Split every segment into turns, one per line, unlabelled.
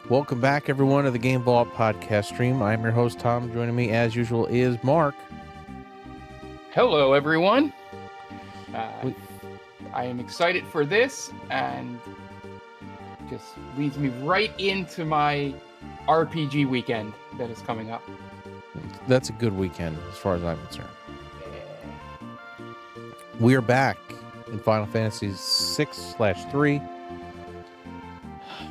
Welcome back, everyone, to the Game Vault podcast stream. I'm your host, Tom. Joining me, as usual, is Mark.
Hello, everyone. I am excited for this, and just leads me right into my RPG weekend that is coming up.
That's a good weekend, as far as I'm concerned. We are back in Final Fantasy 6/3.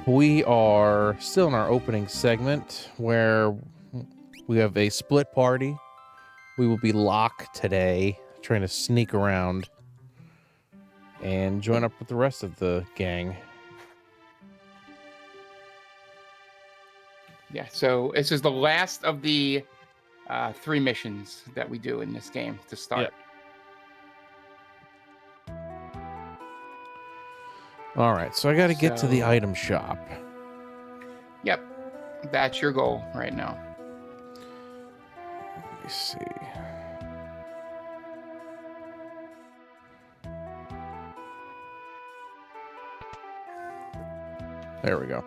We are still in our opening segment where we have a split party. We will be locked today, trying to sneak around and join up with the rest of the gang.
Yeah, so this is the last of the 3 missions that we do in this game to start.
All right, so I got to get to the item shop.
Yep, that's your goal right now.
Let me see. There we go.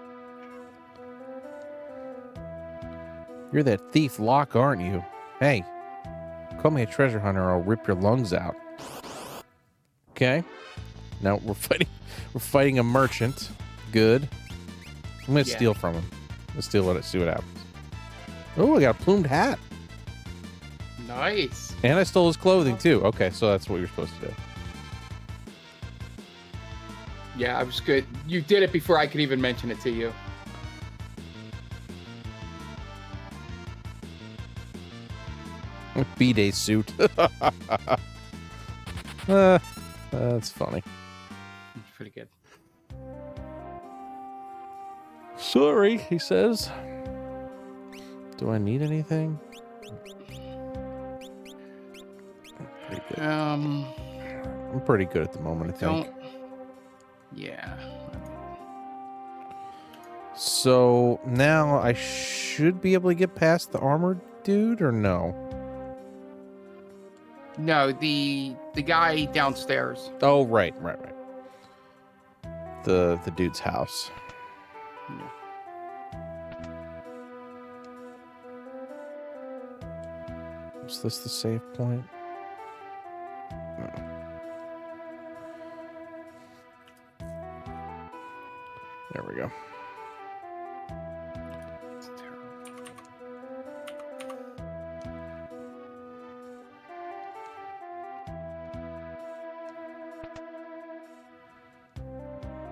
You're that thief Locke, aren't you? Hey, call me a treasure hunter or I'll rip your lungs out. Okay. Now we're fighting a merchant. Good. I'm gonna steal from him. Let's steal it. See what happens. Oh, I got a plumed hat.
Nice.
And I stole his clothing too. Okay, so that's what you're supposed to do.
Yeah, I was good. You did it before I could even mention it to you.
B-Day suit. That's funny.
Pretty good.
Sorry, he says. Do I need anything? Pretty good. I'm pretty good at the moment, I think.
Yeah.
So now I should be able to get past the armored dude, or no?
No, the guy downstairs.
Oh, right. The dude's house.
Yeah.
Is this the save point? No. There we go.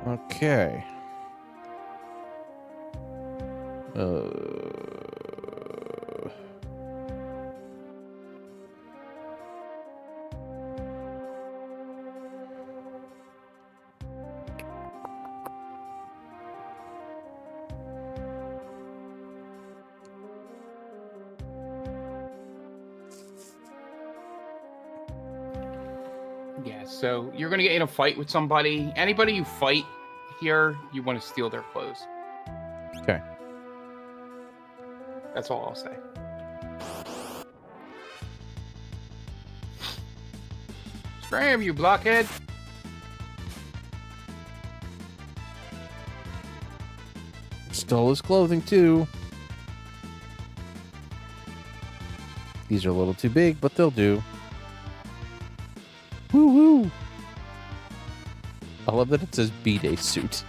Okay.
Yeah, so you're going to get in a fight with somebody. Anybody you fight here, you want to steal their clothes.
Okay.
That's all I'll say. Scram, you blockhead!
Stole his clothing, too. These are a little too big, but they'll do. Woo-woo! I love that it says B-Day suit.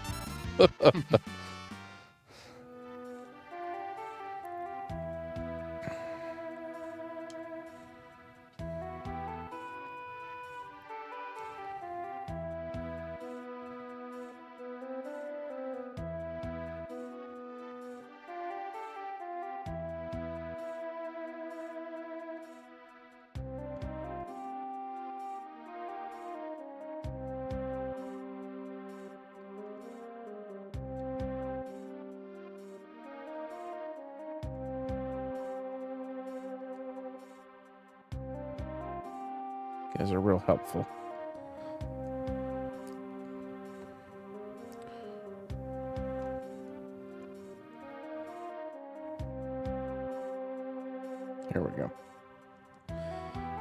You guys are real helpful. Here we go.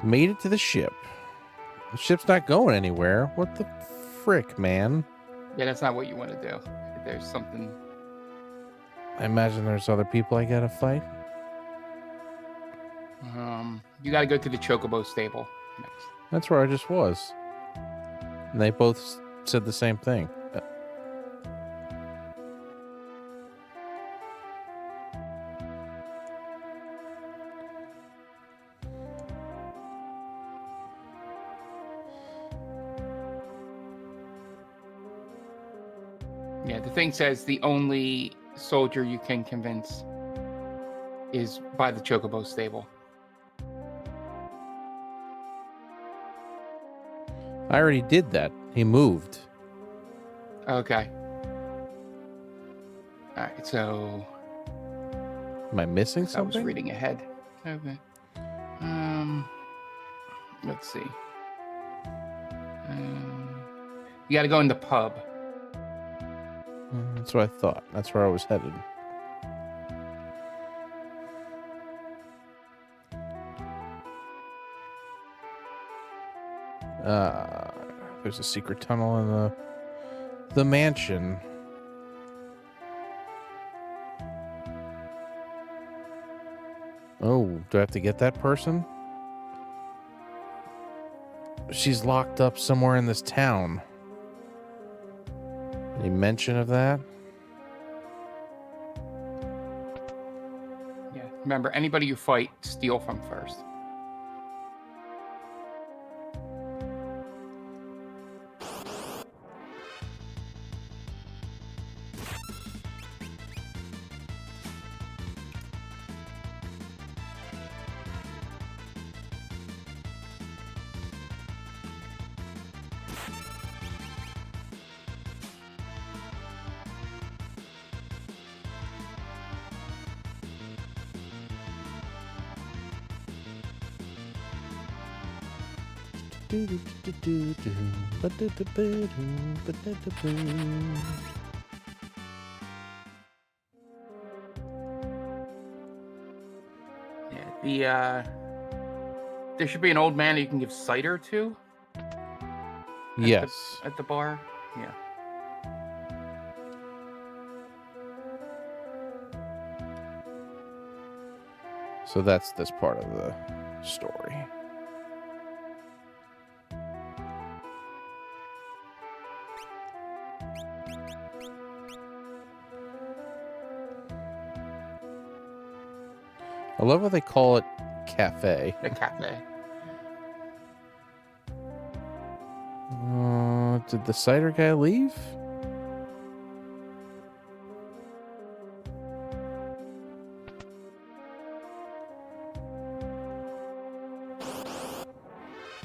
Made it to the ship. The ship's not going anywhere. What the frick, man?
Yeah, that's not what you want to do. There's something
I imagine there's other people I gotta fight.
You gotta go to the Chocobo stable next.
That's where I just was. And they both said the same thing.
Yeah, the thing says the only soldier you can convince is by the Chocobo stable.
I already did that. He moved.
Okay. All right, so
Am I missing
I was
something?
reading ahead. Okay. Let's see. You got to go in the pub.
That's what I thought. That's where I was headed. There's a secret tunnel in the mansion. Oh, do I have to get that person? She's locked up somewhere in this town. Any mention of that?
Yeah. Remember, anybody you fight, steal from first. Yeah, there should be an old man you can give cider to.
Yes.
At the bar. Yeah.
So that's this part of the story. I love how they call it cafe.
The cafe.
Did the cider guy leave?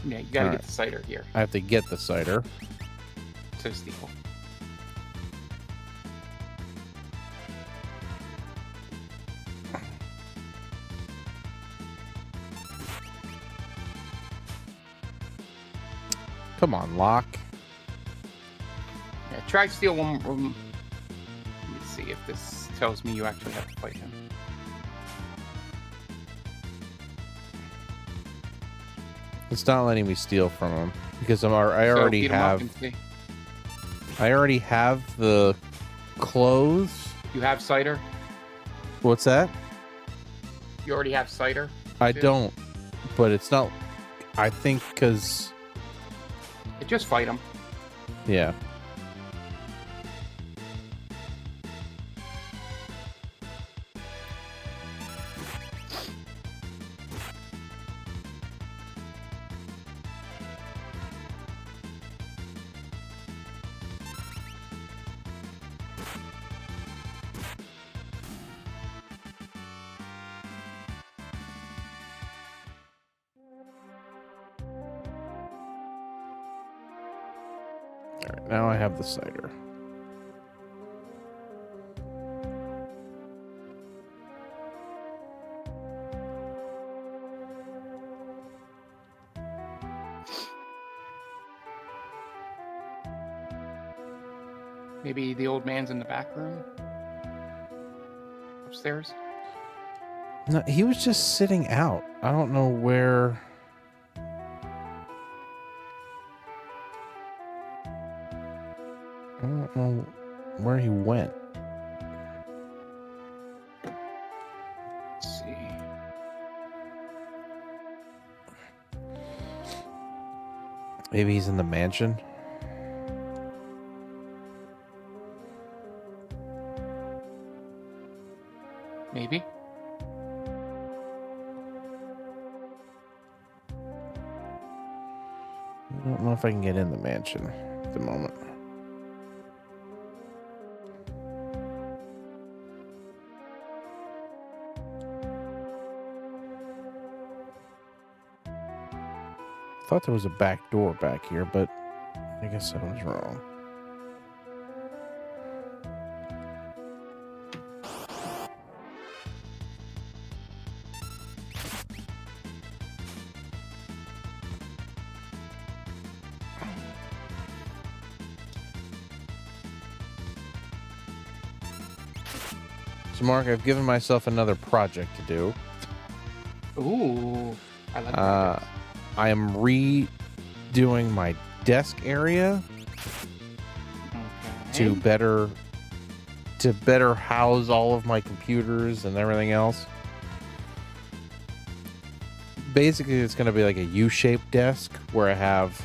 Yeah, you gotta
All
get
right.
the cider here.
I have to get the cider.
So steal.
Come on, Locke.
Yeah, try steal one. Let me see if this tells me you actually have to fight him.
It's not letting me steal from him because I
So
already
beat him up
have.
and see.
I already have the clothes.
You have cider.
What's that?
You already have cider.
I
too?
don't, but it's not. I think because
Just fight him.
yeah. All right, now I have the cider.
Maybe the old man's in the back room. Upstairs.
No, he was just sitting out. I don't know where. I don't know where he went. Maybe he's in the mansion.
Maybe.
I don't know if I can get in the mansion at the moment. I thought there was a back door back here, but I guess I was wrong. So, Mark, I've given myself another project to do.
Ooh, I like that.
I am redoing my desk area to better house all of my computers and everything else. Basically, it's going to be like a U-shaped desk where I have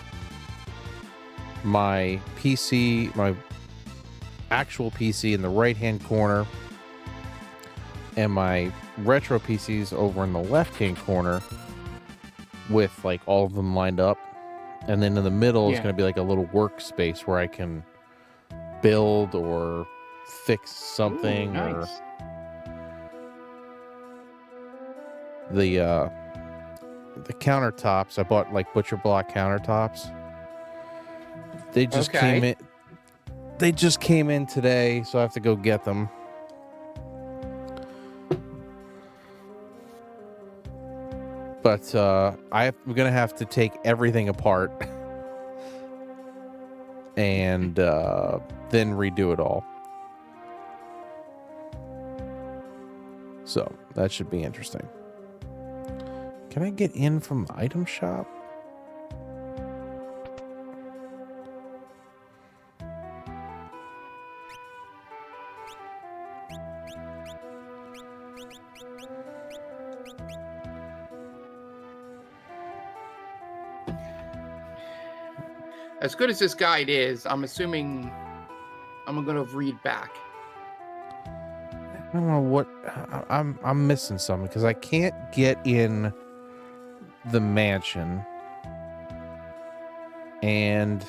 my PC, my actual PC in the right-hand corner, and my retro PCs over in the left-hand corner with like all of them lined up. And then in the middle is going to be like a little workspace where I can build or fix something.
Ooh, nice.
Or the countertops. I bought like butcher block countertops. They just came in. They just came in today, so I have to go get them. But I'm going to have to take everything apart and then redo it all. So that should be interesting. Can I get in from the item shop?
As good as this guide is, I'm assuming I'm gonna read back.
I don't know what I'm missing something because I can't get in the mansion, and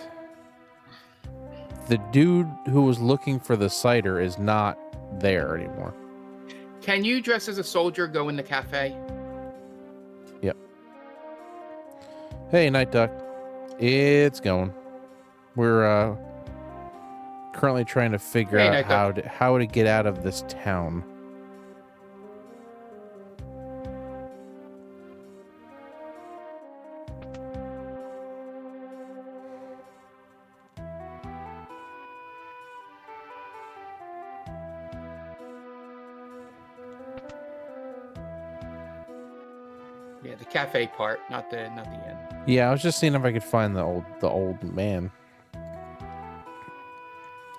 the dude who was looking for the cider is not there anymore.
Can you, dress as a soldier, go in the cafe?
Yep. Hey, Night Duck. It's going. We're currently trying to figure out how to get out of this town.
Yeah, the cafe part, not the inn.
Yeah, I was just seeing if I could find the old man.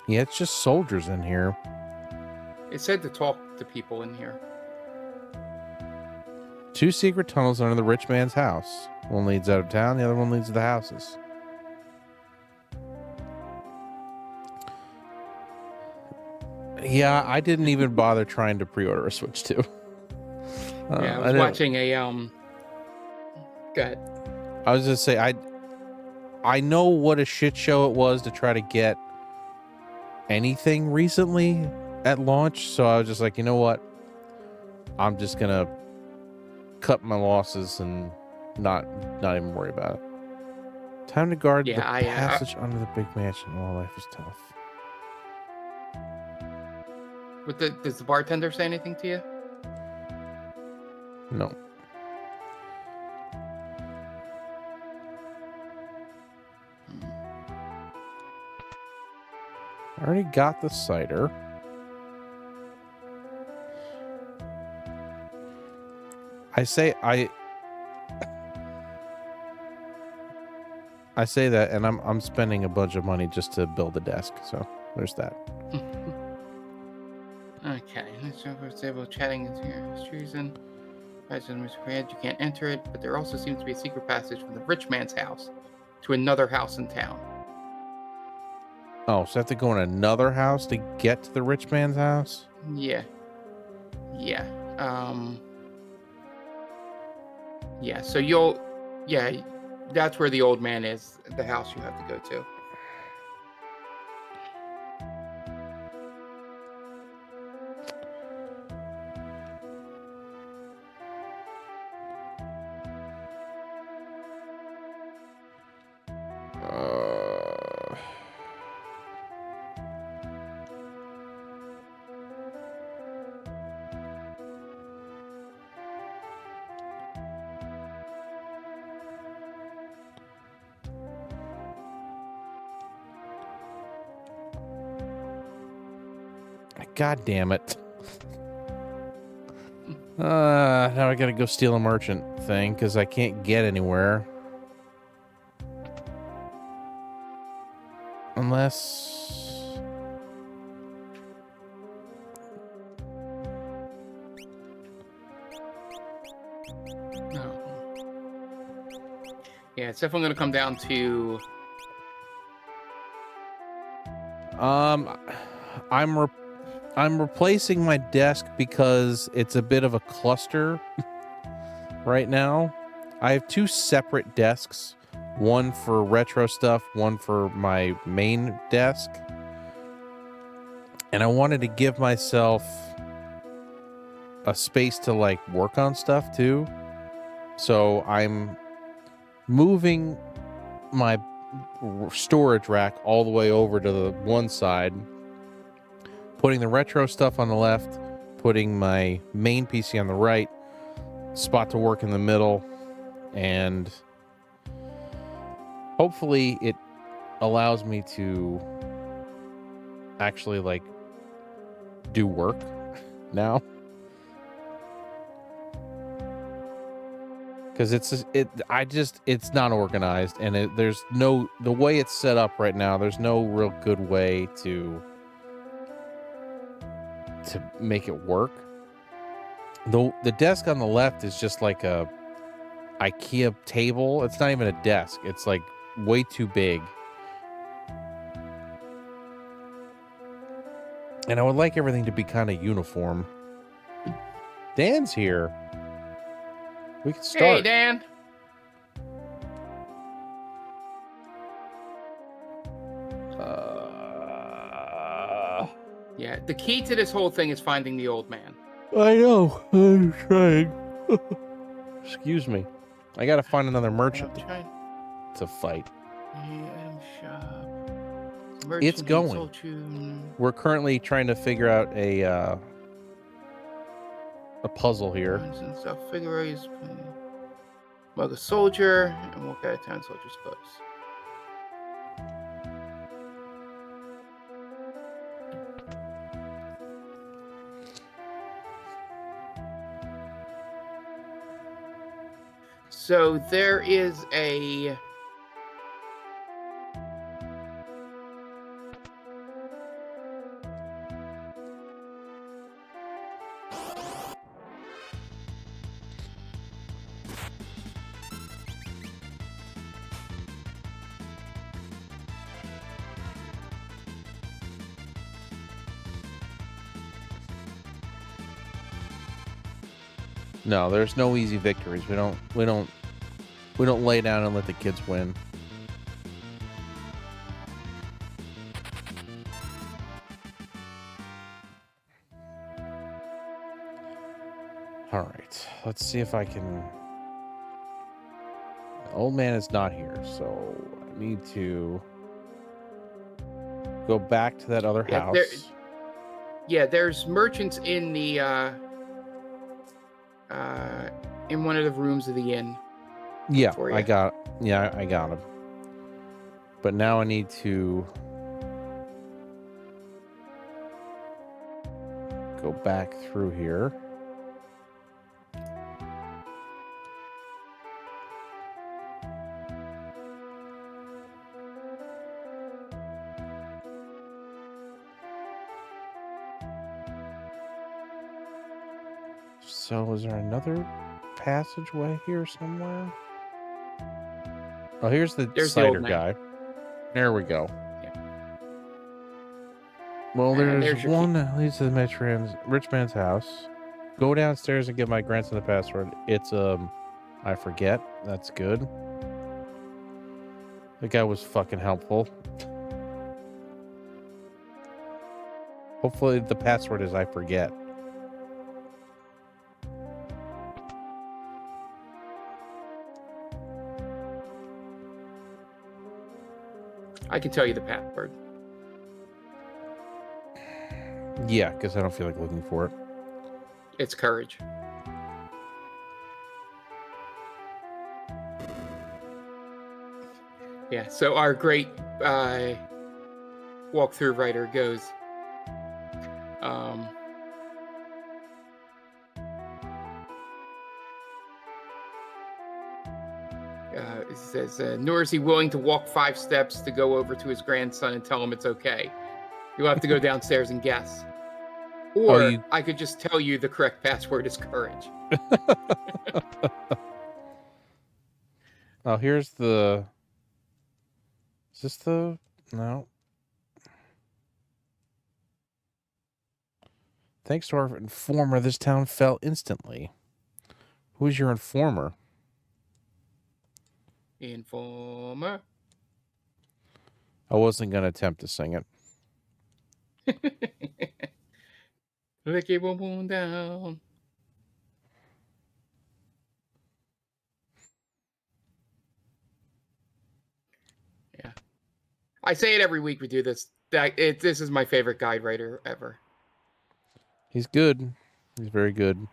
Yeah, it's just soldiers in here.
It said to talk to people in here.
2 secret tunnels under the rich man's house. One leads out of town, the other one leads to the houses. Yeah, I didn't even bother trying to pre-order a Switch 2.
Yeah, I was watching a Go ahead.
I was just say I know what a shit show it was to try to get anything recently at launch, so I was just like, you know what? I'm just gonna cut my losses and not even worry about it. Time to guard the passage under the big mansion. Oh, life is tough.
Does the bartender say anything to you?
No. I already got the cider. I say that, and I'm spending a bunch of money just to build a desk. So there's that.
Okay, let's disable chatting is here. It's treason. You can't enter it, but there also seems to be a secret passage from the rich man's house to another house in town.
Oh, so I have to go in another house to get to the rich man's house?
Yeah. Yeah. Yeah, so that's where the old man is, the house you have to go to.
God damn it. Now I gotta go steal a merchant thing because I can't get anywhere. Unless...
No. Yeah, it's definitely going to come down to...
I'm replacing my desk because it's a bit of a cluster right now. I have two separate desks, one for retro stuff, one for my main desk. And I wanted to give myself a space to like work on stuff too. So I'm moving my storage rack all the way over to the one side, putting the retro stuff on the left, putting my main PC on the right, spot to work in the middle, and hopefully it allows me to actually like do work now. Because it's not organized, and the way it's set up right now, there's no real good way to make it work. The desk on the left is just like a IKEA table. It's not even a desk. It's like way too big. And I would like everything to be kind of uniform. Dan's here. We can start.
Hey, Dan. Yeah, the key to this whole thing is finding the old man.
I know. I'm trying. Excuse me. I gotta find another merchant to fight.
Item shop.
It's going. We're currently trying to figure out a puzzle here.
Figure out mug a soldier and walk out of town. Soldiers close. So there is a
No, there's no easy victories. We don't lay down and let the kids win. All right, let's see if I can. The old man is not here, so I need to go back to that other house.
There's merchants in the in one of the rooms of the inn.
Yeah, I got him. But now I need to go back through here. So is there another passageway here somewhere? Oh, here's the
There's the old
cider
man.
guy. There we go.
Yeah.
Well,
And
there's
there's your
one
key.
that leads to the rich man's house. Go downstairs and give my grandson the password. It's I forget. That's good. The guy was fucking helpful. Hopefully the password is I forget.
I can tell you the password.
Yeah, because I don't feel like looking for it.
It's courage. Yeah, so our great walkthrough writer goes, it says, nor is he willing to walk 5 steps to go over to his grandson and tell him it's okay. You'll have to go downstairs and guess. Or I could just tell you the correct password is courage.
Oh, here's the... Is this the... No. Thanks to our informer, this town fell instantly. Who's your informer?
Informer.
I wasn't going to attempt to sing it.
Licky boom boom down. Yeah. I say it every week we do this. This is my favorite guide writer ever.
He's good. He's very good.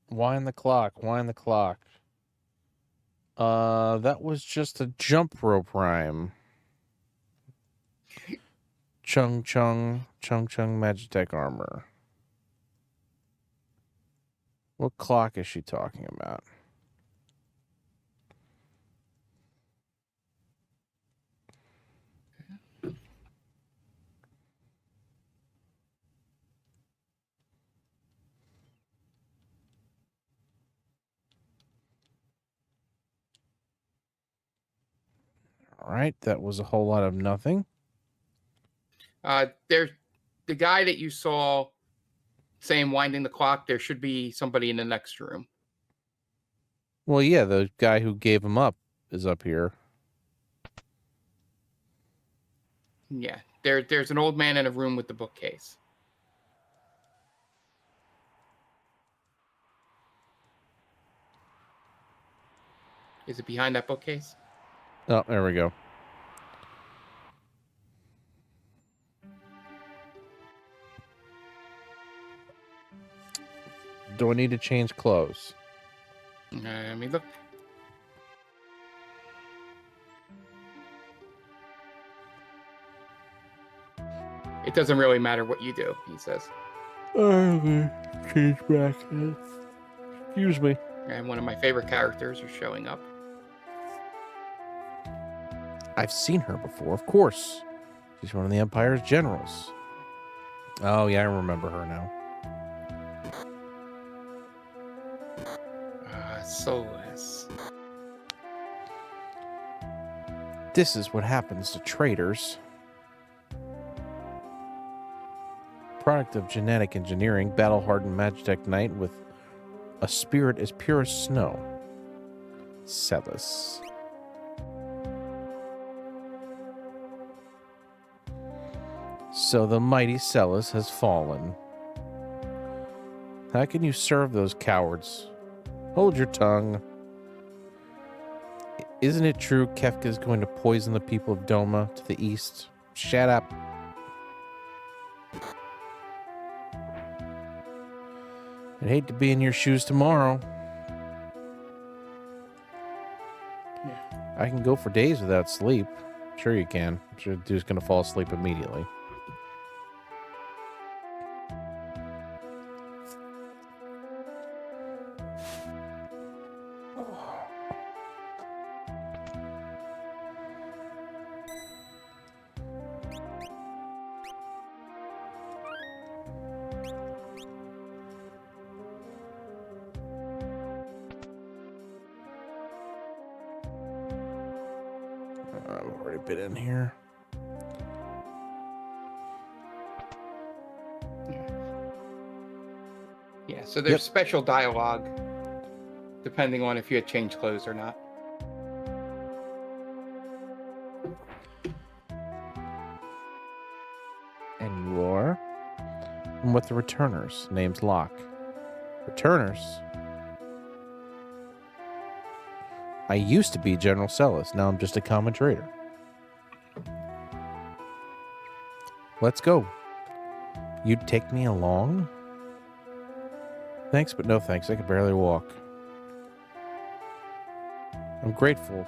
Wind the clock. Wind the clock. That was just a jump rope rhyme. Chung Chung, Chung Chung Magitech armor. What clock is she talking about? All right, that was a whole lot of nothing.
There's the guy that you saw saying winding the clock. There should be somebody in the next room.
Well, yeah, the guy who gave him up is up here.
Yeah, there's an old man in a room with the bookcase. Is it behind that bookcase?
Oh, there we go. Do I need to change clothes?
Let me look. It doesn't really matter what you do, he says.
Change back. Excuse me.
And one of my favorite characters are showing up.
I've seen her before, of course. She's one of the Empire's generals. Oh, yeah, I remember her now.
Soulless.
This is what happens to traitors. Product of genetic engineering, battle-hardened Magitech Knight with a spirit as pure as snow. Celis. So the mighty Celis has fallen. How can you serve those cowards? Hold your tongue. Isn't it true Kefka is going to poison the people of Doma to the east? Shut up. I'd hate to be in your shoes tomorrow.
Yeah.
I can go for days without sleep. Sure you can. I'm sure the dude's going to fall asleep immediately. already been in here.
Yeah, so there's special dialogue depending on if you had changed clothes or not.
And you are? I'm with the returners. Name's Locke. Returners? I used to be General Celis. Now I'm just a common trader. Let's go. You'd take me along? Thanks, but no thanks. I can barely walk. I'm grateful.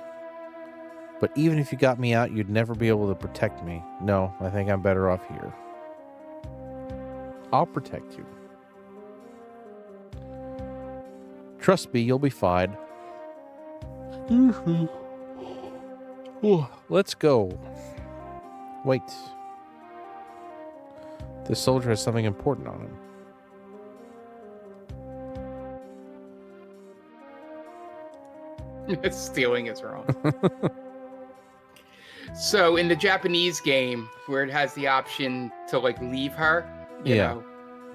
But even if you got me out, you'd never be able to protect me. No, I think I'm better off here. I'll protect you. Trust me, you'll be fine. Let's go. Wait. This soldier has something important on
him. Stealing is wrong. So in the Japanese game, where it has the option to like leave her, you know,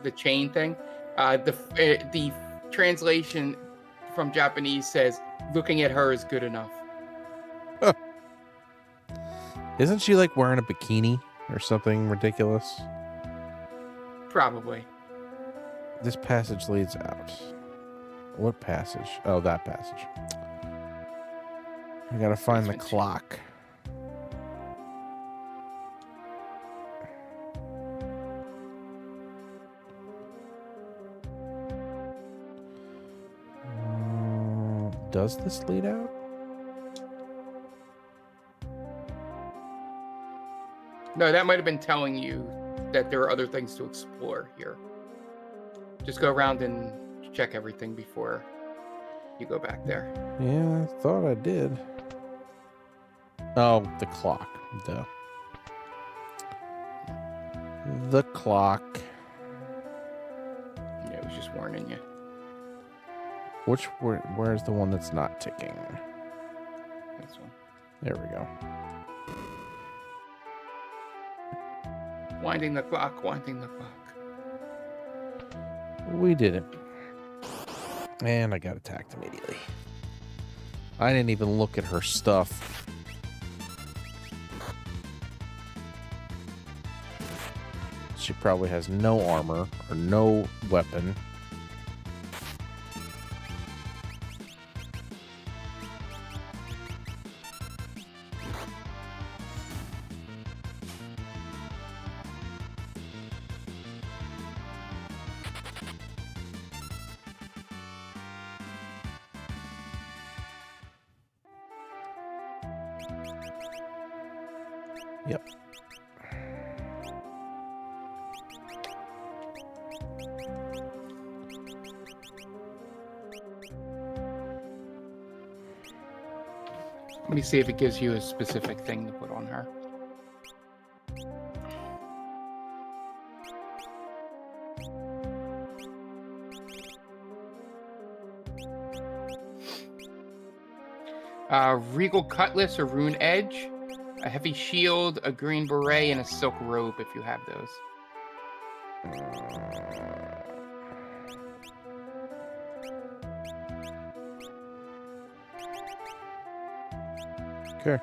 the chain thing, the translation from Japanese says, "Looking at her is good enough."
Isn't she like wearing a bikini or something ridiculous?
Probably.
This passage leads out. What passage? Oh, that passage. I gotta find the clock. Does this lead out?
No, that might have been telling you that there are other things to explore here. Just go around and check everything before you go back there.
Yeah, I thought I did. Oh, the clock. Duh. The clock.
Yeah, it was just warning you.
Where's the one that's not ticking?
This one.
There we go.
Winding the clock, winding the clock.
We did it. And I got attacked immediately. I didn't even look at her stuff. She probably has no armor or no weapon. Yep.
Let me see if it gives you a specific thing to put on her. Regal Cutlass or Rune Edge, a heavy shield, a green beret, and a silk robe if you have those.
Okay.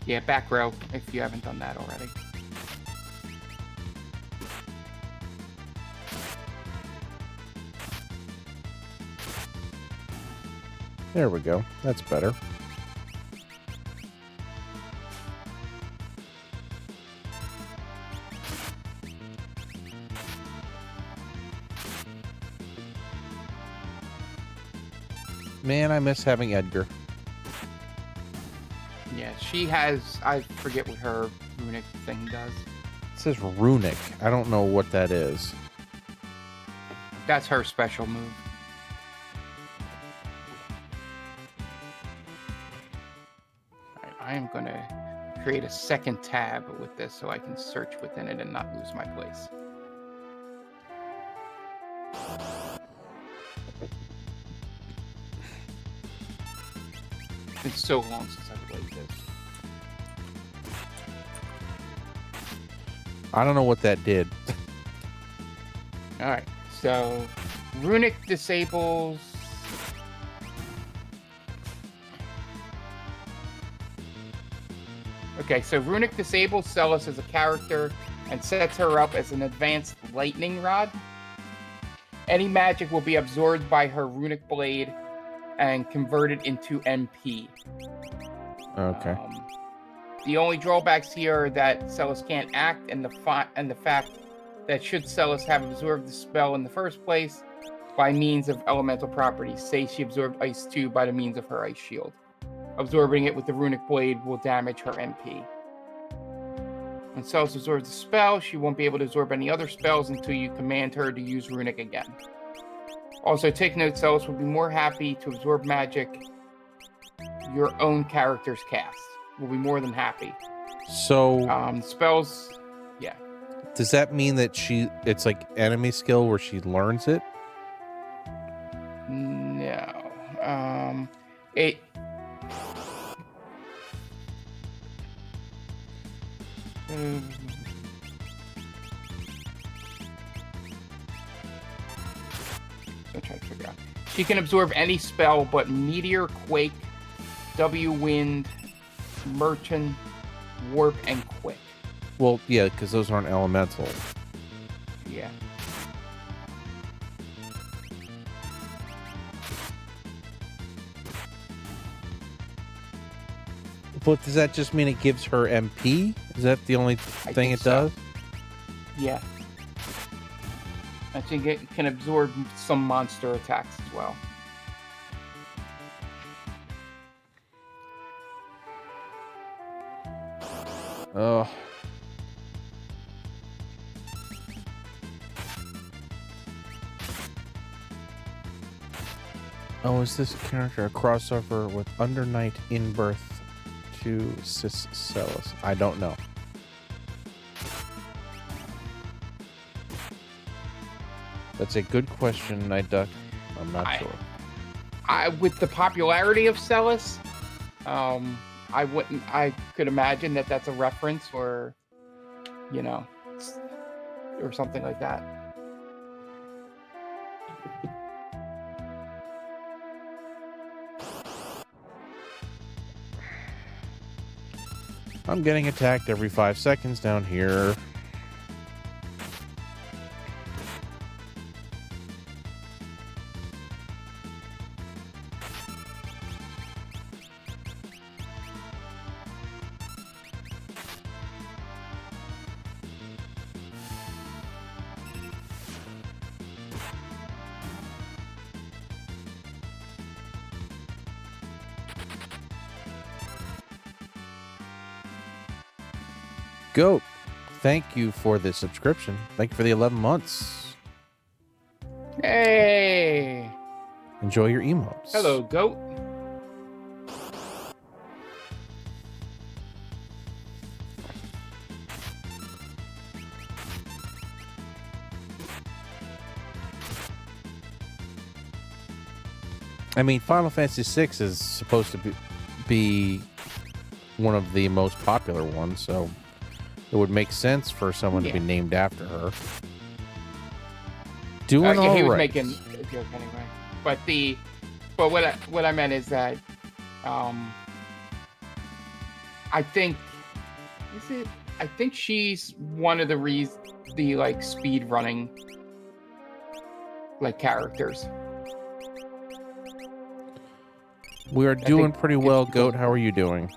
Yeah, back row if you haven't done that already.
There we go. That's better. Man, I miss having Edgar.
Yeah, she has, I forget what her runic thing does.
It says runic. I don't know what that is.
That's her special move. Alright, I am going to create a second tab with this so I can search within it and not lose my place. been so long since I've played this.
I don't know what that did.
All right, so Runic disables. Okay, so Runic disables Celes as a character and sets her up as an advanced lightning rod. Any magic will be absorbed by her Runic blade and converted into MP.
Okay.
The only drawbacks here are that Celes can't act, and the fact that should Celes have absorbed the spell in the first place by means of elemental properties, say she absorbed Ice 2 by the means of her Ice Shield. Absorbing it with the Runic blade will damage her MP. When Celes absorbs the spell, she won't be able to absorb any other spells until you command her to use Runic again. Also, take note, Celes will be more happy to absorb magic your own character's cast. Will be more than happy.
So
spells, yeah.
Does that mean that it's like enemy skill where she learns it?
No. It. I'm trying to figure out. She can absorb any spell but Meteor, Quake, W-Wind, Merchant, Warp, and Quick.
Well, yeah, because those aren't elemental.
Yeah.
But does that just mean it gives her MP? Is that the only thing it does?
Yeah. I think it can absorb some monster attacks as well.
Oh. Oh, is this character a crossover with Undernight in Birth to Cis Celes? I don't know. That's a good question, Night Duck. I'm not sure.
With the popularity of Celes, I could imagine that that's a reference or, or something like that.
I'm getting attacked every 5 seconds down here. Goat, thank you for the subscription. Thank you for the 11 months.
Hey!
Enjoy your emotes.
Hello, Goat.
I mean, Final Fantasy VI is supposed to be one of the most popular ones, so it would make sense for someone to be named after her. Doing all right.
He was making a joke anyway. But what I meant is that I think she's one of the like speed running like characters.
We are doing pretty well, Goat. How are you doing?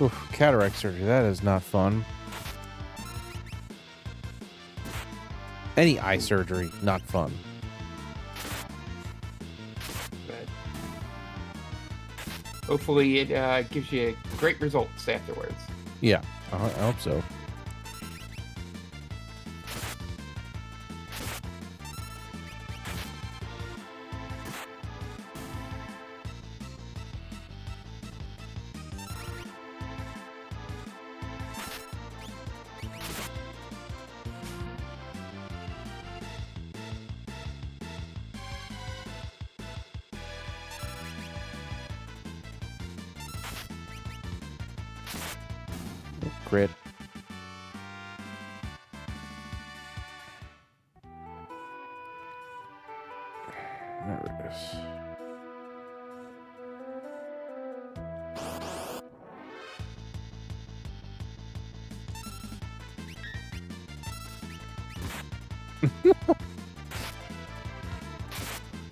Oof, cataract surgery, that is not fun. Any eye surgery, not fun.
But hopefully it gives you great results afterwards.
Yeah, I hope so. Crit. There it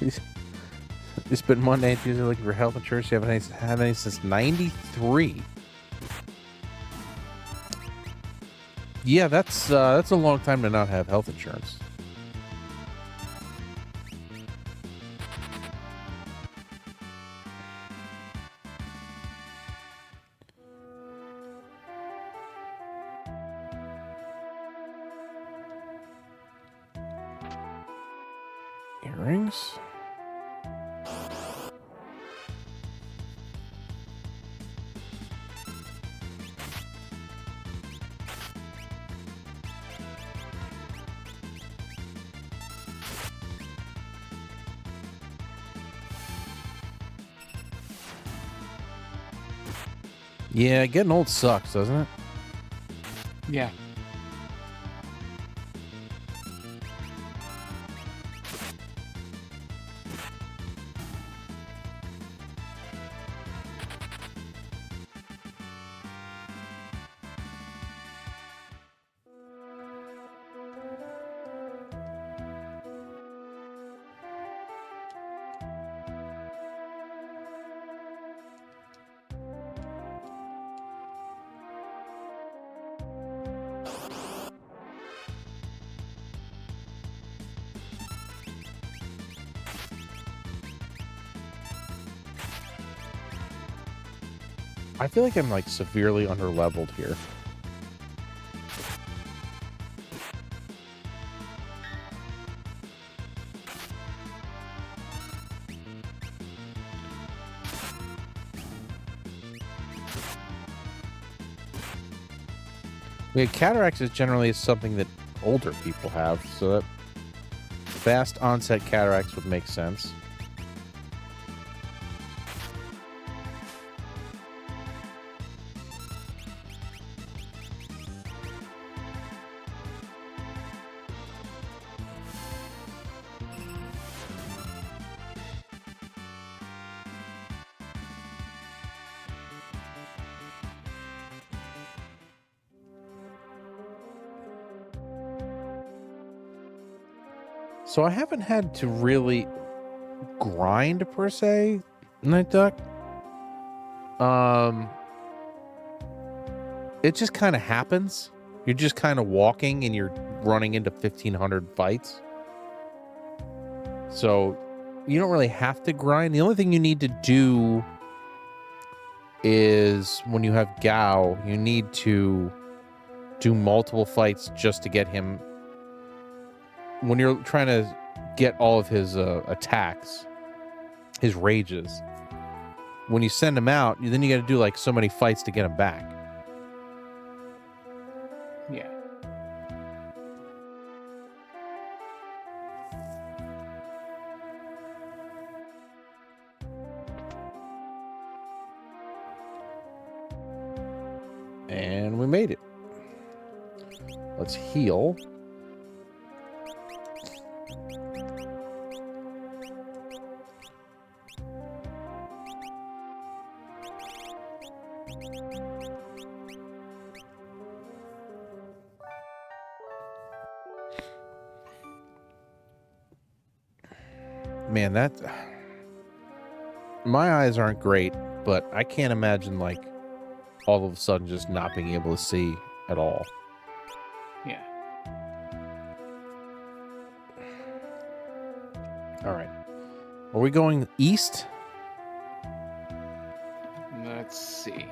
is. It's been Monday and Tuesday looking for health insurance. You haven't had any since '93. Yeah, that's a long time to not have health insurance. Earrings? Yeah, getting old sucks, doesn't it?
Yeah. I feel like I'm like severely under-leveled here. Yeah, cataracts is generally something that older people have, so that fast onset cataracts would make sense. So I haven't had to really grind per se, Night Duck. It just kind of happens. You're just kind of walking and you're running into 1,500 fights. So you don't really have to grind. The only thing you need to do is when you have Gao, you need to do multiple fights just to get him. When you're trying to get all of his attacks, his rages, when you send him out, then you got to do like so many fights to get him back. Yeah.
And we made it. Let's heal. Man, that... My eyes aren't great, but I can't imagine, like, all of a sudden just not being able to see at all.
Yeah.
All right. Are we going east?
Let's see.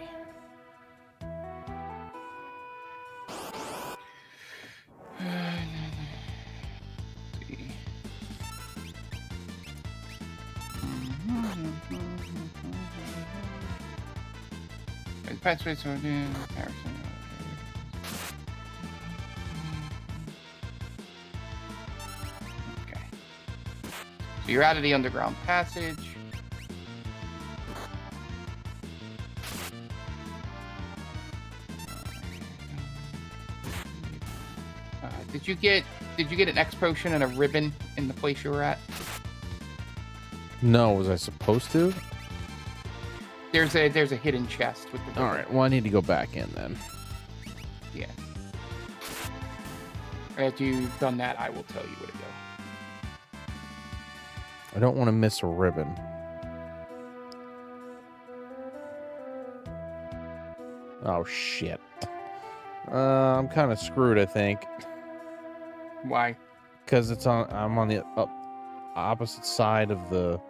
Pet space or Okay. So you're out of the underground passage. Did you get an X potion and a ribbon in the place you were at?
No, was I supposed to?
There's a hidden chest with the ribbon.
All right. Well, I need to go back in then.
Yeah. After you've done that, I will tell you where to go.
I don't want to miss a ribbon. Oh shit. I'm kind of screwed, I think.
Why?
Because I'm on the opposite side of the...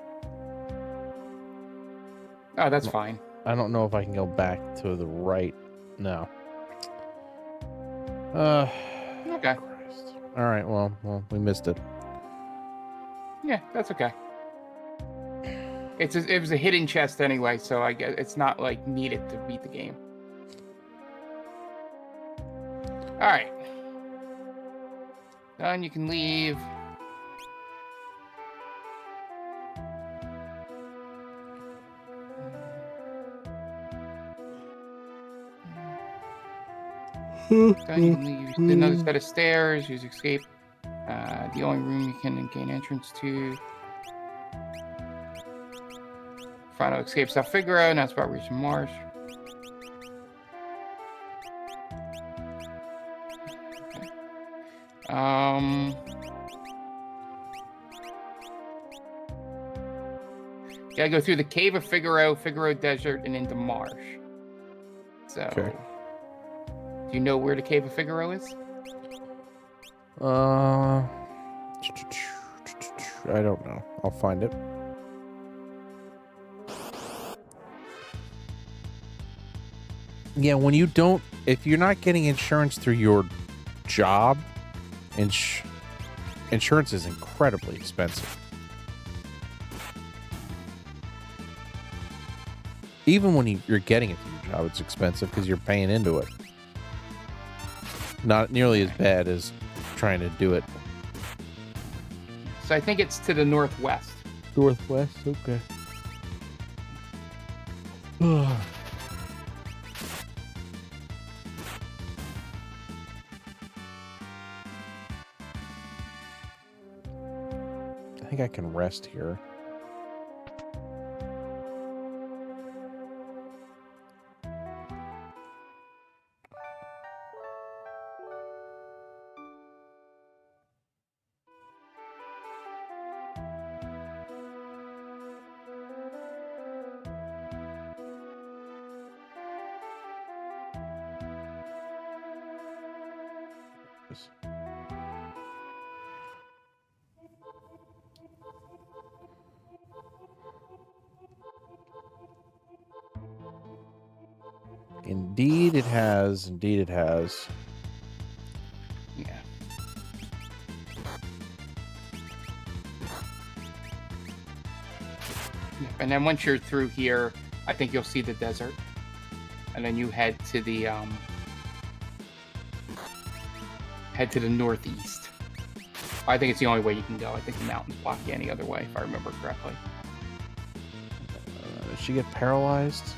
Oh, that's fine.
I don't know if I can go back to the right. No.
Okay.
Christ. All right, well, we missed it.
Yeah, that's okay. It was a hidden chest anyway, so I guess it's not like needed to beat the game. All right. Done. You can leave. Done. You can leave. Another set of stairs. Use escape. The only room you can gain entrance to. Final escape South Figaro. Now it's about reaching Marsh. Gotta go through the Cave of Figaro, Figaro Desert, and into Marsh. So,
okay.
Do you know where the Cave of Figaro is?
I don't know. I'll find it. Yeah, when you don't, if you're not getting insurance through your job, insurance is incredibly expensive. Even when you're getting it through your job, it's expensive because you're paying into it. Not nearly as bad as trying to do it.
So I think it's to the northwest.
Northwest, okay. I think I can rest here. Indeed it has. Indeed it has.
Yeah. And then once you're through here, I think you'll see the desert. And then you head to the northeast. I think it's the only way you can go. I think the mountains block you any other way, if I remember correctly.
Did she get paralyzed?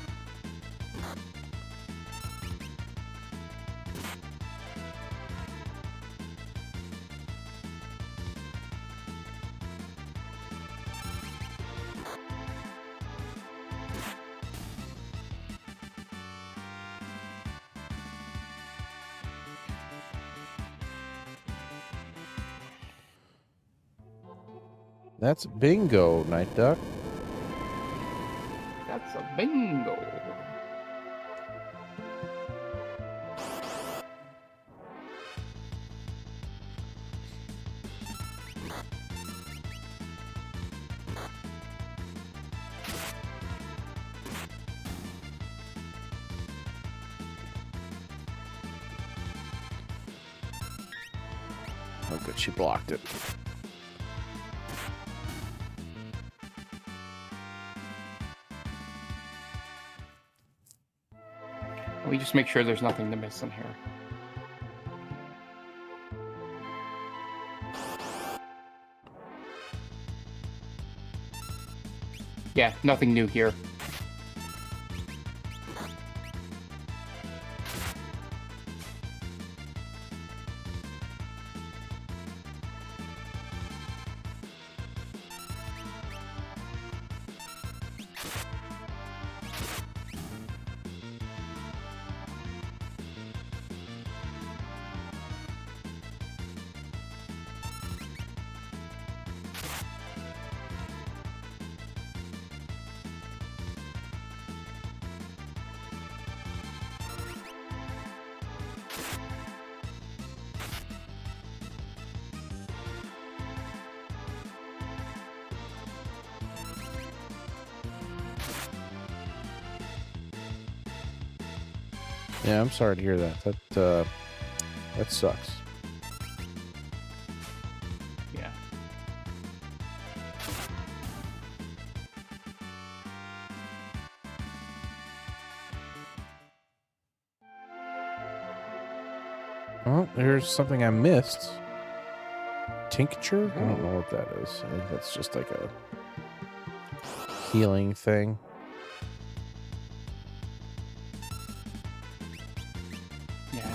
That's bingo, Night Duck.
That's a bingo.
Oh, good. She blocked it.
Let me just make sure there's nothing to miss in here. Yeah, nothing new here.
Yeah, I'm sorry to hear that. That sucks.
Yeah.
Well, here's something I missed. Tincture? I don't know what that is. I think that's just like a healing thing.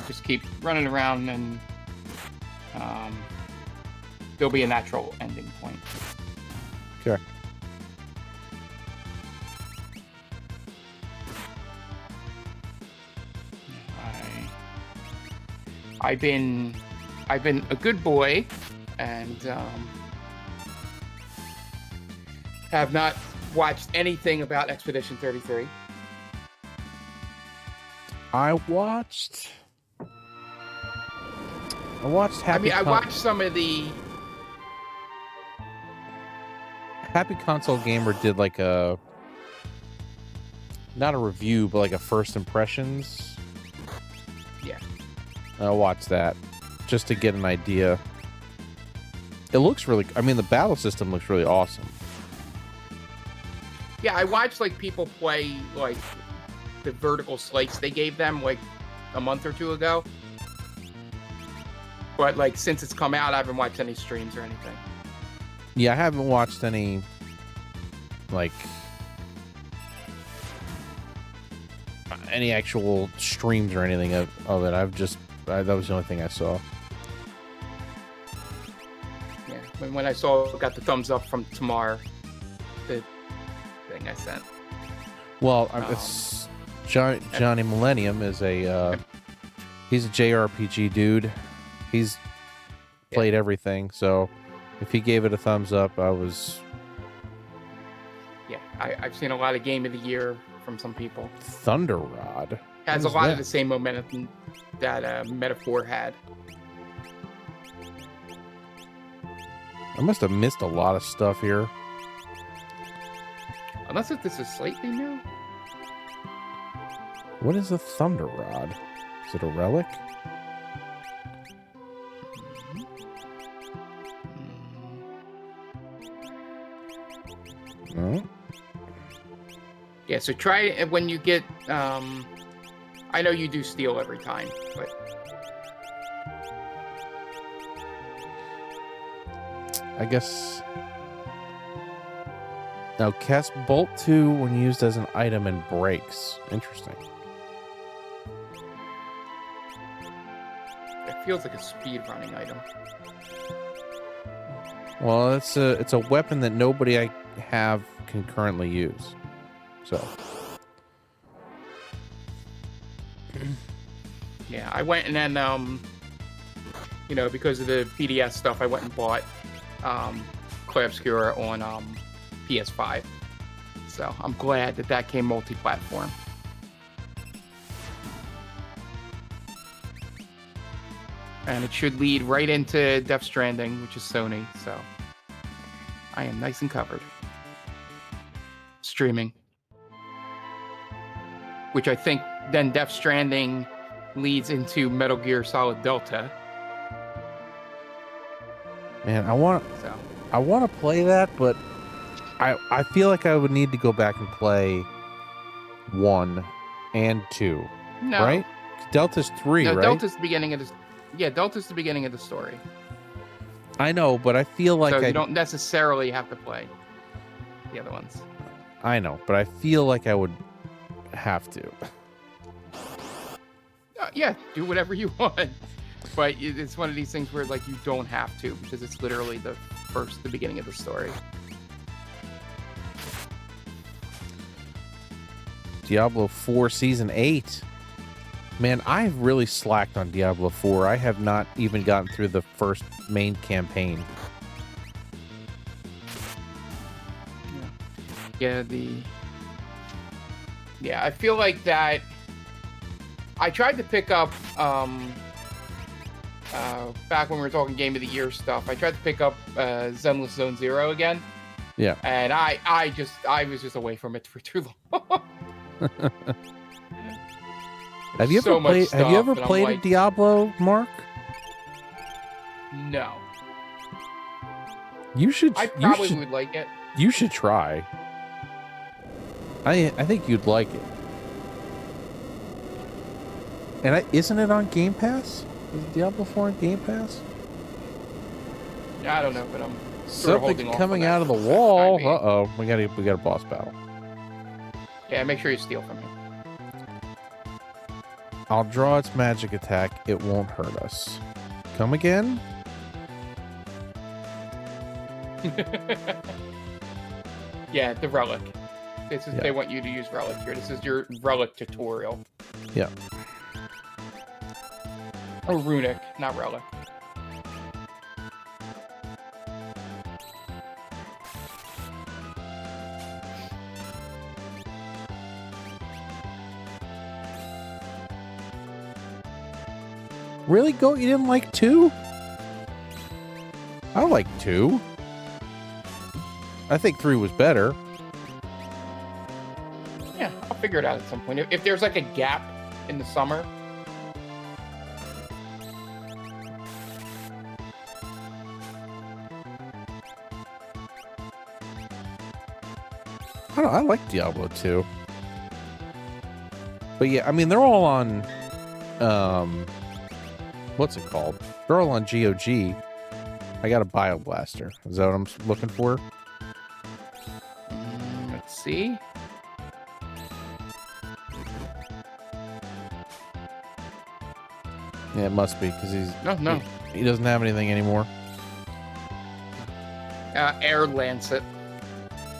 Just keep running around and there'll be a natural ending point.
Okay.
I've been a good boy and have not watched anything about Expedition 33.
I watched Happy.
I watched some of the.
Happy Console Gamer did like a, not a review, but like a first impressions.
Yeah.
I watched that just to get an idea. It looks really. I mean, the battle system looks really awesome.
Yeah, I watched like people play like the vertical slice they gave them like a month or two ago. But like since it's come out, I haven't watched any streams or anything.
Yeah, I haven't watched any like any actual streams or anything of it. That was the only thing I saw.
Yeah, when I saw got the thumbs up from Tamar, the thing I sent.
Well, it's Johnny Millennium is a he's a JRPG dude. He's played everything, so if he gave it a thumbs up, I was.
Yeah, I've seen a lot of Game of the Year from some people.
Thunder Rod
has a lot of the same momentum that Metaphor had.
I must have missed a lot of stuff here.
Unless if this is slightly new.
What is a Thunder Rod? Is it a relic? No.
Yeah, so try it when you get. I know you do steal every time, but.
I guess. Now, cast Bolt 2 when used as an item and breaks. Interesting.
It feels like a speedrunning item.
Well, it's a weapon that nobody I have can currently use. So.
Yeah, I went and then because of the PDS stuff, I went and bought Clair Obscura on PS5. So I'm glad that came multi-platform. And it should lead right into Death Stranding, which is Sony, so I am nice and covered. Streaming. Which I think then Death Stranding leads into Metal Gear Solid Delta.
Man, I want to play that, but I feel like I would need to go back and play 1 and 2
No.
Right? Delta's 3,
no,
right?
Delta's the beginning of the. Yeah, Delta's the beginning of the story.
I know, but I feel like
so you don't necessarily have to play the other ones.
I know, but I feel like I would have to.
Yeah, do whatever you want. But it's one of these things where like you don't have to because it's literally the beginning of the story.
Diablo 4 Season 8. Man, I've really slacked on Diablo 4. I have not even gotten through the first main campaign.
Yeah, I feel like that. I tried to pick up back when we were talking Game of the Year stuff. I tried to pick up Zenless Zone Zero again.
Yeah.
And I was just away from it for too long.
Have you ever played a Diablo, Mark?
No.
You should.
I probably would like it.
You should try. I think you'd like it. And isn't it on Game Pass? Is Diablo 4 on Game Pass?
I don't know, but I'm
something coming out of the wall. Uh-oh, we got a boss battle.
Yeah, make sure you steal from him.
I'll draw its magic attack. It won't hurt us. Come again?
Yeah, the relic. They want you to use relic here. This is your relic tutorial.
Yeah.
Or runic, not relic.
Really, Goat? You didn't like 2? I like 2. I think 3 was better.
Yeah, I'll figure it out at some point. If there's like a gap in the summer.
I like Diablo 2. But yeah, I mean, they're all on, what's it called? They're all on GOG. I got a Bioblaster. Is that what I'm looking for?
Let's see.
Yeah, it must be, because
No.
He doesn't have anything anymore.
Air Lancet.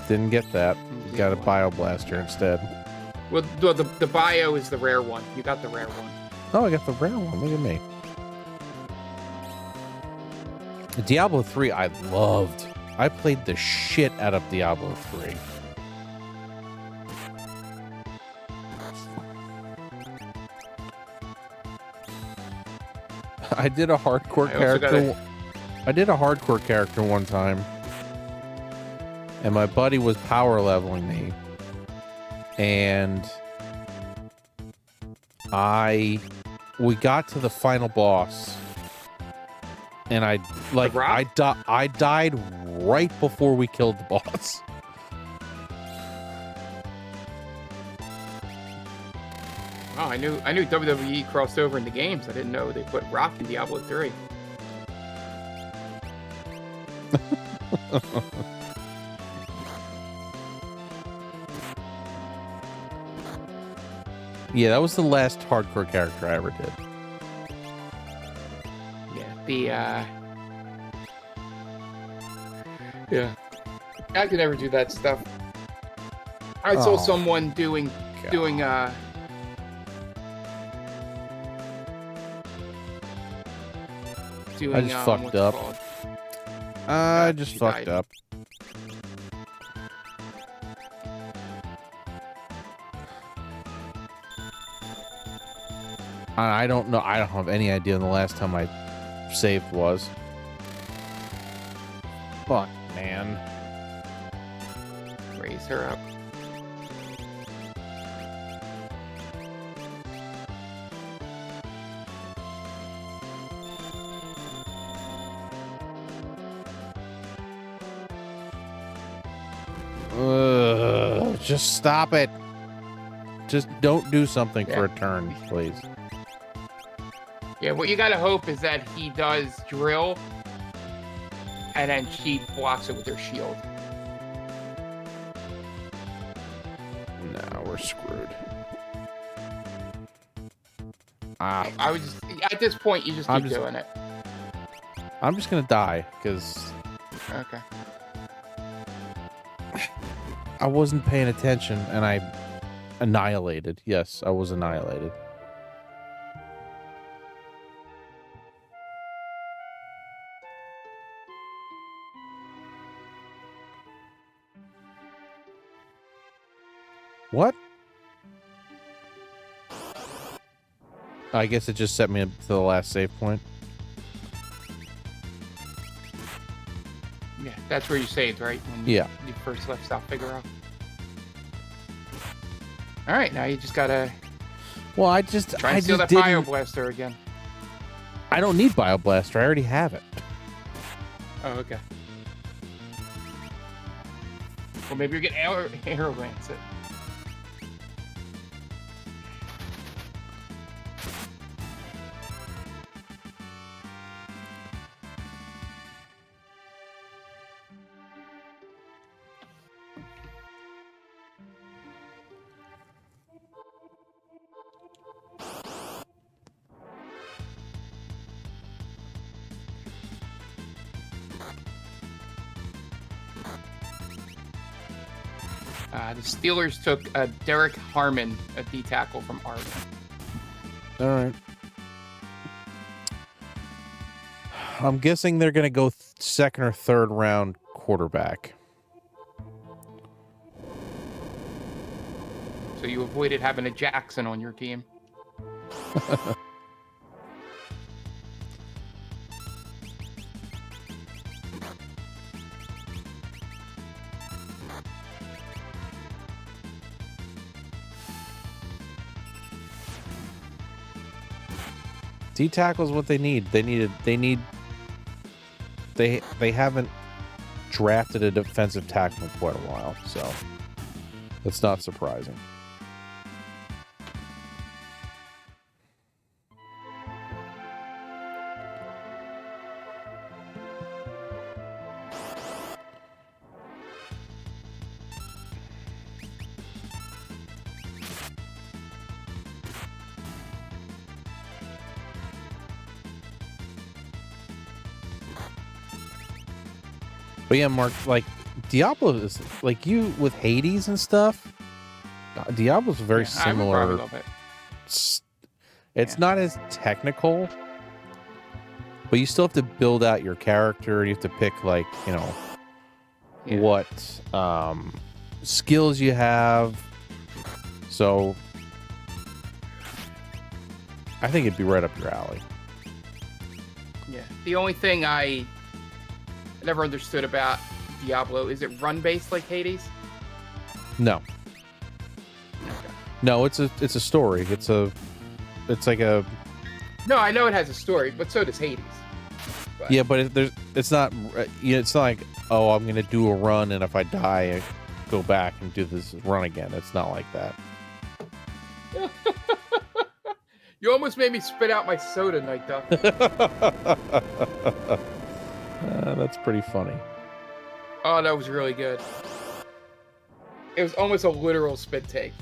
Didn't get that. Got a Bioblaster instead.
Well, the bio is the rare one. You got the rare one.
Oh, I got the rare one. Look at me. Diablo 3 I loved. I played the shit out of Diablo 3. I did a hardcore character. I did a hardcore character one time. And my buddy was power leveling me. And we got to the final boss. And I died right before we killed the boss.
Oh, I knew WWE crossed over into games. I didn't know they put Rock in Diablo 3.
Yeah, that was the last hardcore character I ever did.
Yeah, I could never do that stuff. I saw someone doing
I just fucked up. I just fucked up. I don't know. I don't have any idea when the last time I saved was. Fuck, man.
Raise her up.
Just stop it. Just don't do something for a turn, please.
Yeah, what you gotta hope is that he does drill, and then she blocks it with her shield.
No, we're screwed.
I would just, at this point, you just keep doing it.
I'm just gonna die, because...
Okay.
I wasn't paying attention, and I annihilated. Yes, I was annihilated. What? I guess it just set me up to the last save point.
Yeah, that's where you saved, right? When you first left South Figueroa. All right, now you just gotta.
Well, I just
try and steal that Bioblaster again.
I don't need Bioblaster. I already have it.
Oh, okay. Well, maybe you're getting Arrow Lance it. The Steelers took Derek Harmon, a D tackle from Arvin.
All right. I'm guessing they're going to go second or third round quarterback.
So you avoided having a Jackson on your team.
D tackle is what they need. They haven't drafted a defensive tackle in quite a while, so that's not surprising. But yeah, Mark, like, Diablo is, like, you with Hades and stuff, Diablo's very similar.
I would probably love it.
It's not as technical, but you still have to build out your character. You have to pick, like, you know, what skills you have. So I think it'd be right up your alley.
Yeah. The only thing I never understood about Diablo, is it run based like Hades?
No.
Okay.
No, it's a story. It's like a.
No, I know it has a story, but so does Hades. But...
Yeah, but it's not. It's not like, oh, I'm gonna do a run, and if I die, I go back and do this run again. It's not like that.
You almost made me spit out my soda, Night Duck.
That's pretty funny.
Oh, that was really good. It was almost a literal spit take.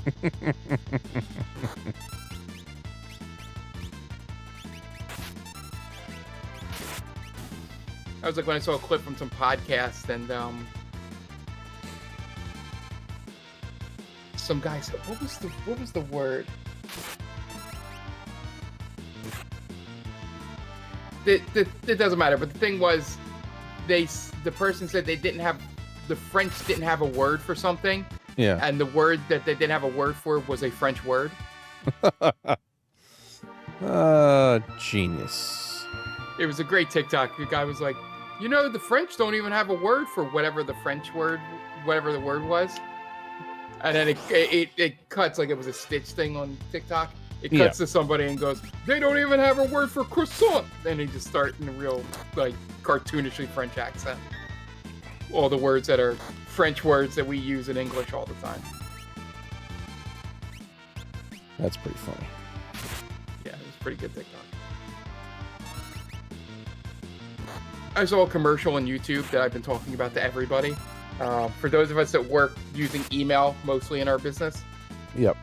I was like when I saw a clip from some podcast and some guy said, what was the word? It doesn't matter, but the thing was, the person said the French didn't have a word for something.
Yeah.
And the word that they didn't have a word for was a French word.
Genius.
It was a great TikTok. The guy was like, you know, the French don't even have a word for whatever the word was. And then it cuts like it was a Stitch thing on TikTok. It cuts to somebody and goes, they don't even have a word for croissant. Then he just starts in a real, like, cartoonishly French accent. All the words that are French words that we use in English all the time.
That's pretty funny.
Yeah, it was pretty good TikTok. I saw a commercial on YouTube that I've been talking about to everybody. For those of us that work using email mostly in our business.
Yep.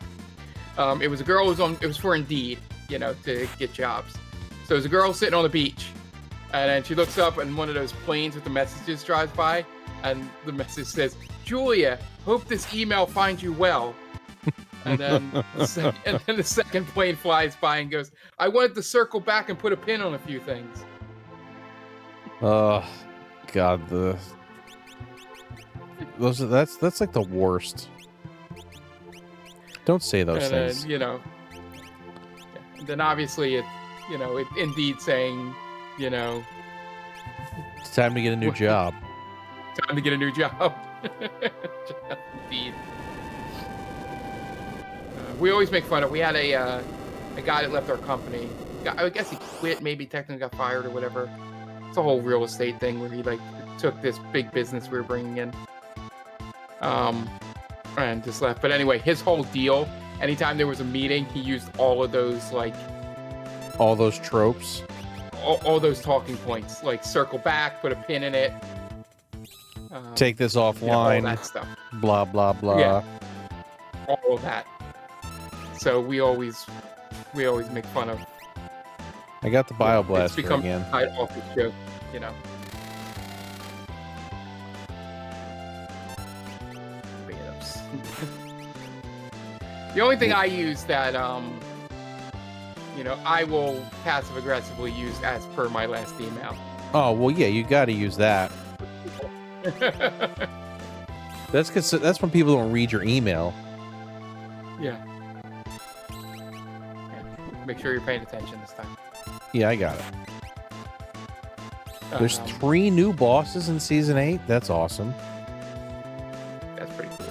It was a girl who was on. It was for Indeed, to get jobs. So there's a girl sitting on the beach, and then she looks up, and one of those planes with the messages drives by, and the message says, "Julia, hope this email finds you well." And then the second plane flies by and goes, "I wanted to circle back and put a pin on a few things."
Oh, God, that's like the worst. Don't say those things.
And then obviously it Indeed saying,
it's time to get a new job.
Time to get a new job. Indeed. We always make fun of. We had a guy that left our company. I guess he quit, maybe technically got fired or whatever. It's a whole real estate thing where he took this big business we were bringing in, and just left. But anyway, his whole deal. Anytime there was a meeting, he used all of those
all those tropes,
all those talking points, circle back, put a pin in it.
Take this offline.
All that stuff.
Blah blah blah.
Yeah. All of that. So we always make fun of.
I got the BioBlaster
it's become
again.
Side office joke, The only thing I use that I will passive aggressively use as per my last email.
Oh well, yeah, you got to use that. That's when people don't read your email.
Yeah. Make sure you're paying attention this time.
Yeah, I got it. There's 3 new bosses in Season 8. That's awesome.
That's pretty cool.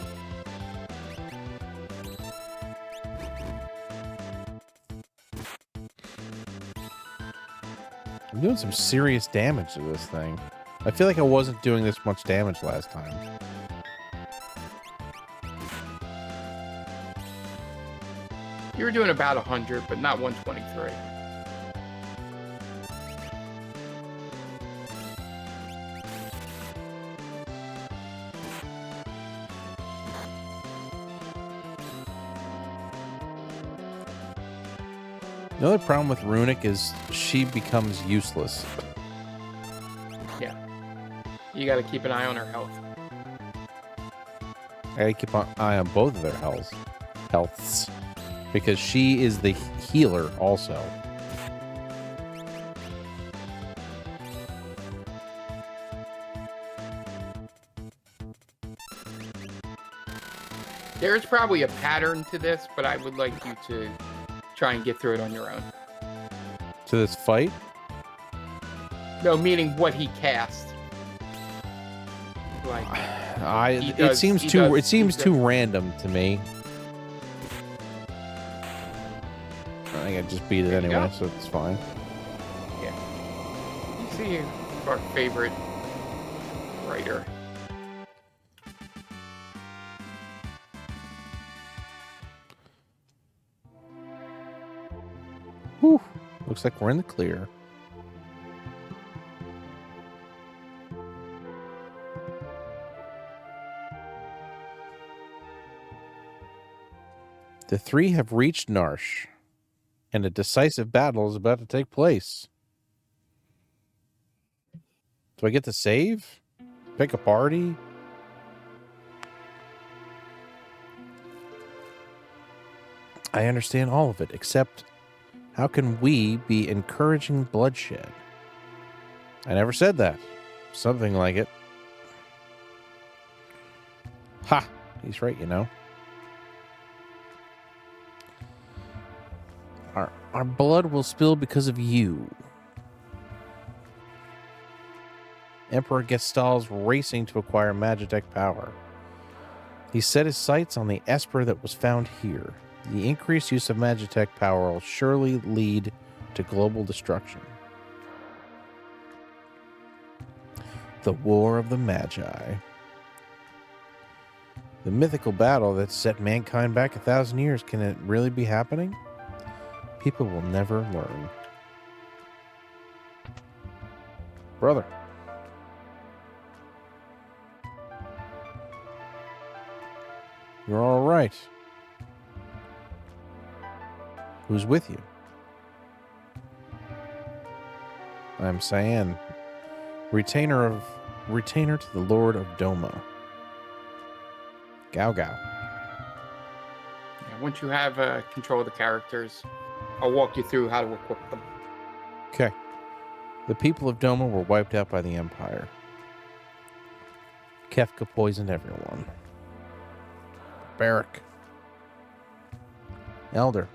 I'm doing some serious damage to this thing. I feel like I wasn't doing this much damage last time.
You were doing about 100, but not 123.
The other problem with Runic is she becomes useless.
Yeah. You gotta keep an eye on her health.
I gotta keep an eye on both of their healths. Because she is the healer also.
There's probably a pattern to this, but I would like you to try and get through it on your own.
To this fight?
No, meaning what he cast.
It seems too random to me. I think I just beat it anyway, so it's fine.
Yeah. You see our favorite writer.
Whew. Looks like we're in the clear. The 3 have reached Narshe, and a decisive battle is about to take place. Do I get to save? Pick a party? I understand all of it, except how can we be encouraging bloodshed? I never said that. Something like it. Ha! He's right, Our blood will spill because of you. Emperor Gestal's racing to acquire Magitech power. He set his sights on the Esper that was found here. The increased use of Magitech power will surely lead to global destruction. The War of the Magi. The mythical battle that set mankind back 1,000 years, can it really be happening? People will never learn. Brother. You're all right. Who's with you? I'm Cyan, retainer to the Lord of Doma. Gao Gao.
Yeah, once you have control of the characters, I'll walk you through how to equip them.
Okay. The people of Doma were wiped out by the Empire. Kefka poisoned everyone. Barrack. Elder.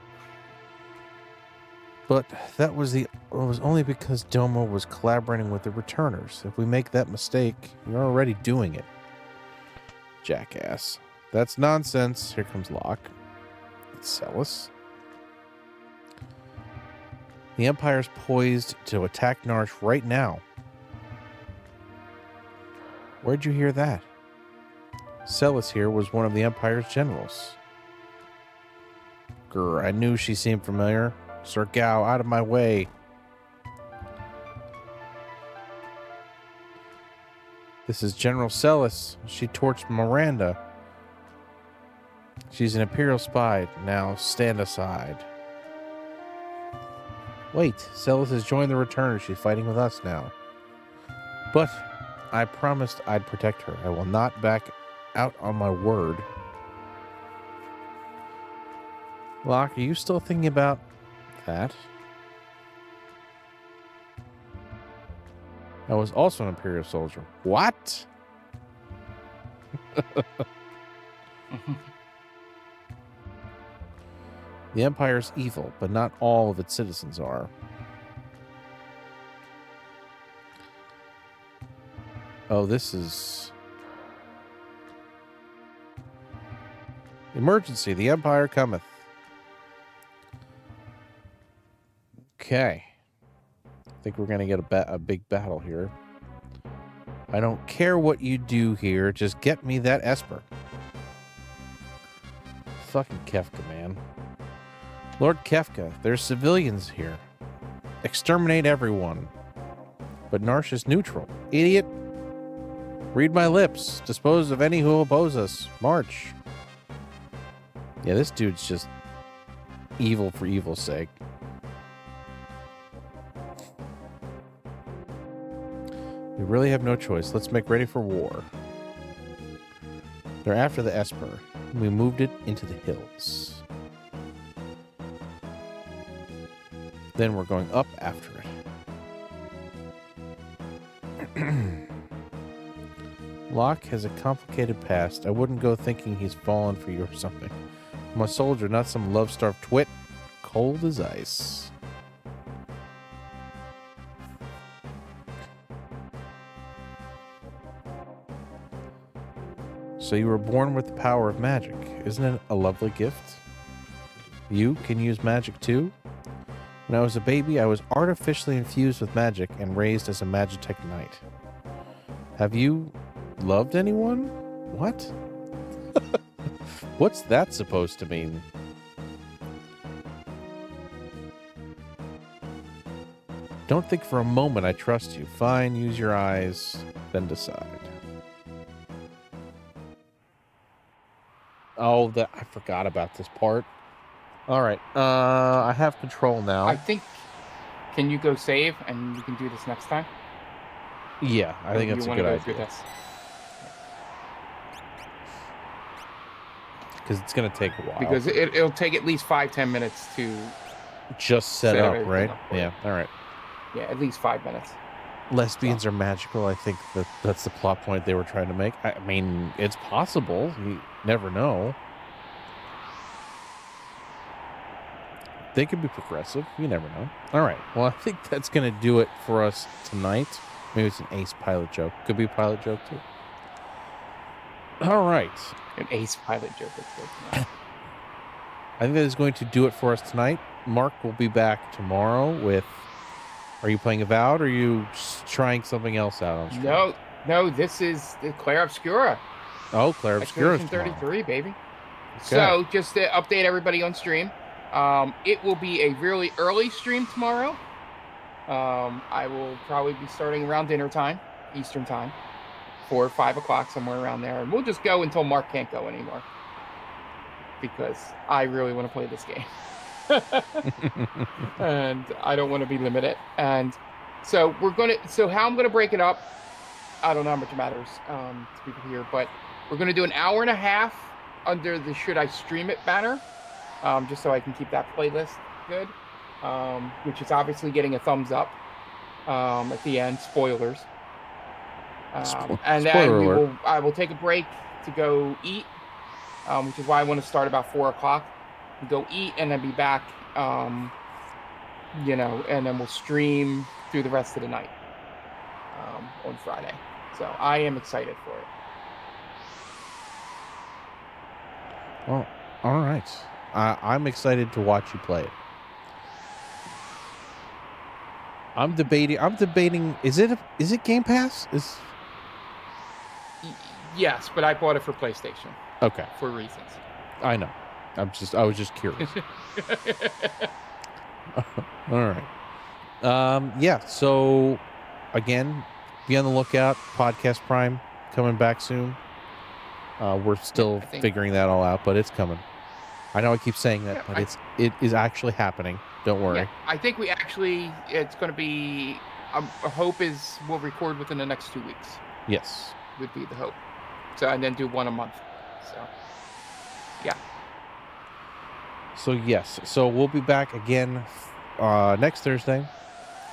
But that was only because Doma was collaborating with the Returners. If we make that mistake, you're already doing it. Jackass. That's nonsense. Here comes Locke. Celes. The Empire's poised to attack Narshe right now. Where'd you hear that? Celes here was one of the Empire's generals. Grr, I knew she seemed familiar. Sir Gao, out of my way. This is General Celes. She torched Miranda. She's an Imperial spy. Now stand aside. Wait, Celes has joined the Returners. She's fighting with us now. But I promised I'd protect her. I will not back out on my word. Locke, are you still thinking about that? I was also an Imperial soldier. What? The Empire's evil, but not all of its citizens are. Oh, this is... Emergency, the Empire cometh. Okay. I think we're going to get a big battle here. I don't care what you do here. Just get me that Esper. Fucking Kefka, man. Lord Kefka, there's civilians here. Exterminate everyone. But Narshe is neutral. Idiot. Read my lips. Dispose of any who oppose us. March. Yeah, this dude's just evil for evil's sake. We really have no choice. Let's make ready for war. They're after the Esper. We moved it into the hills. Then we're going up after it. Locke has a complicated past. I wouldn't go thinking he's fallen for you or something. I'm a soldier, not some love-starved twit. Cold as ice. So you were born with the power of magic. Isn't it a lovely gift? You can use magic too? When I was a baby, I was artificially infused with magic and raised as a Magitech Knight. Have you loved anyone? What? What's that supposed to mean? Don't think for a moment I trust you. Fine, use your eyes, then decide. Oh, I forgot about this part. All right, I have control now.
I think, can you go save and we can do this next time?
Yeah, I think that's a good idea. Because it's going to take a while.
Because it'll take at least 5-10 minutes to
just set up, right? Yeah, all right.
Yeah, at least 5 minutes.
Lesbians are magical. I think that's the plot point they were trying to make. I mean, it's possible. You never know. They could be progressive. You never know. All right. Well, I think that's going to do it for us tonight. Maybe it's an ace pilot joke. Could be a pilot joke, too. All right.
An ace pilot joke.
I think that is going to do it for us tonight. Mark will be back tomorrow with... Are you playing Avowed, or are you trying something else out on stream?
No, this is the Claire Obscura.
Oh, Clair Obscura
Expedition 33, baby.
Okay.
So, just to update everybody on stream, it will be a really early stream tomorrow. I will probably be starting around dinner time, Eastern time, 4 or 5 o'clock, somewhere around there. And we'll just go until Mark can't go anymore. Because I really want to play this game. And I don't want to be limited. And so how I'm going to break it up, I don't know how much it matters to people here, but we're going to do an hour and a half under the Should I Stream It banner, just so I can keep that playlist good, which is obviously getting a thumbs up at the end. Spoilers. And then I will take a break to go eat, which is why I want to start about 4 o'clock. Go eat and then be back, and then we'll stream through the rest of the night on Friday. So I am excited for it.
Well, all right. I'm excited to watch you play it. I'm debating. Is it Game Pass?
Yes, but I bought it for PlayStation.
Okay.
For reasons.
I know. I was just curious. All right. Yeah. So, again, be on the lookout. Podcast Prime coming back soon. We're still figuring that all out, but it's coming. I know I keep saying that, but it is actually happening. Don't worry.
Yeah, I think it's going to be. A hope is we'll record within the next 2 weeks.
Yes.
Would be the hope. So and then do one a month. So. Yeah.
So yes, so we'll be back again next Thursday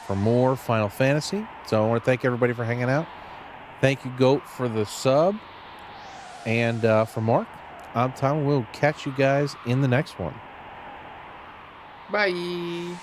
for more Final Fantasy. So I want to thank everybody for hanging out. Thank you, Goat, for the sub. And for Mark, I'm Tom. We'll catch you guys in the next one.
Bye.